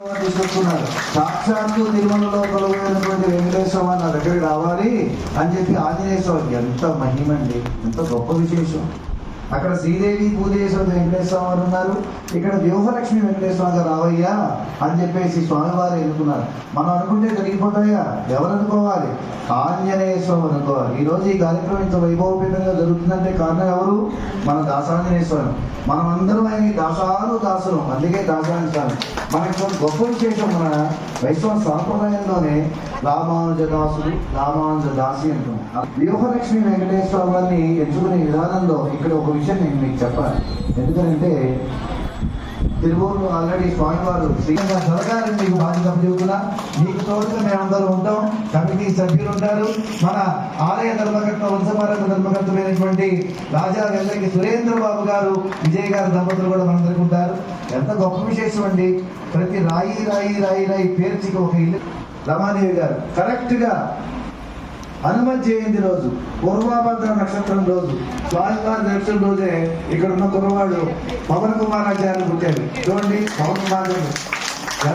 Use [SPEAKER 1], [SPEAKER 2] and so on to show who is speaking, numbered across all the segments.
[SPEAKER 1] తీసుకొస్తున్నారు. సాక్షాత్తు తిరుమలలో కొలువైనటువంటి వెంకటేశ్వర నా దగ్గరికి రావాలి అని చెప్పి ఆంజనేయ స్వామి ఎంత మహిమండి, ఎంత గొప్ప విశేషం. అక్కడ శ్రీదేవి పూజేశ్వర వెంకటేశ్వర వారు ఉన్నారు, ఇక్కడ వ్యూహలక్ష్మి వెంకటేశ్వర గారు రావయ్యా అని చెప్పేసి స్వామివారు ఎన్నుకున్నారు. మనం అనుకుంటే జరిగిపోతాయా? ఎవరు అనుకోవాలి? ఆంజనేయ స్వామి అనుకోవాలి. ఈరోజు ఈ కార్యక్రమం ఇంత వైభవపేతంగా జరుగుతుందంటే కారణం ఎవరు? మన దాసాంజనేయ స్వామి. మనం అందరం ఆయన దాసులు, అందుకే దాసాంజనేయ స్వామి. మనకి గొప్ప విశేషం, మన వైష్ణవ సాంప్రదాయంలోనే రామానుజదాసుడు, రామానుజదాసి అంటాం. వ్యూహలక్ష్మి వెంకటేశ్వర వారిని ఎంచుకునే విధానంలో ఇక్కడ ఒక విషయం నేను మీకు చెప్పాలి. ఎందుకంటే తిరువూరు ఆల్రెడీ స్వామివారు శ్రీరంగ సరకారం మీకు బాధ్యత చెబుతున్నా. మీకు తోడుగా మేమందరూ ఉంటాం, కమిటీ సభ్యులు ఉంటారు. మన ఆలయ ధర్మకర్త, వంశపారక ధర్మకర్తమైనటువంటి రాజా వెల్లకి సురేంద్ర బాబు గారు, విజయ్ గారు దంపతులు కూడా మనందరికీ ఉంటారు. ఎంత గొప్ప విశేషం అండి. ప్రతి రాయి పేర్చికి ఒక ఇల్లు. రమాదేవి గారు కరెక్ట్గా హనుమత్ జయంతి రోజు, పూర్వాభద్ర నక్షత్రం రోజు, స్వామివారి దర్శనం రోజే ఇక్కడ ఉన్న కుర్రవాడు పవన్ కుమారాచార్యులు పుట్టాడు. చూడండి, పవన్ కుమార్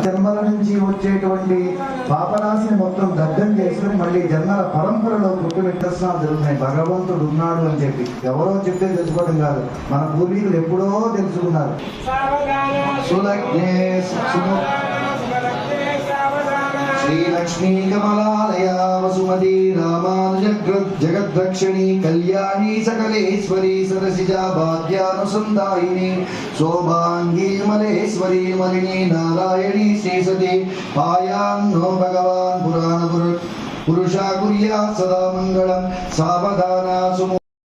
[SPEAKER 1] జన్మల నుంచి వచ్చేటువంటి పాపరాశిని మొత్తం దగ్ధం చేసుకుని మళ్ళీ జన్మల పరంపరలో పుట్టుబెట్టేస్తున్నాలు జరుగుతున్నాయి. భగవంతుడు ఉన్నాడు అని చెప్పి ఎవరో చెప్తే తెలుసుకోవడం కాదు, మన పూర్వీకులు ఎప్పుడో తెలుసుకున్నారు. శ్రీలక్ష్మీ కమలాలయ వసుమతి రామానుజ జగద్రక్షిణి కళ్యాణి సకలేశ్వరి సరసిజా భాగ్యానుసందాయిని శోభాంగీ మలేశ్వరి మలిని నారాయణి శ్రీసతి పాయాన్నో భగవాన్ పురాణ పురుషా కుర్యా సదా మంగళం సావధానా సుము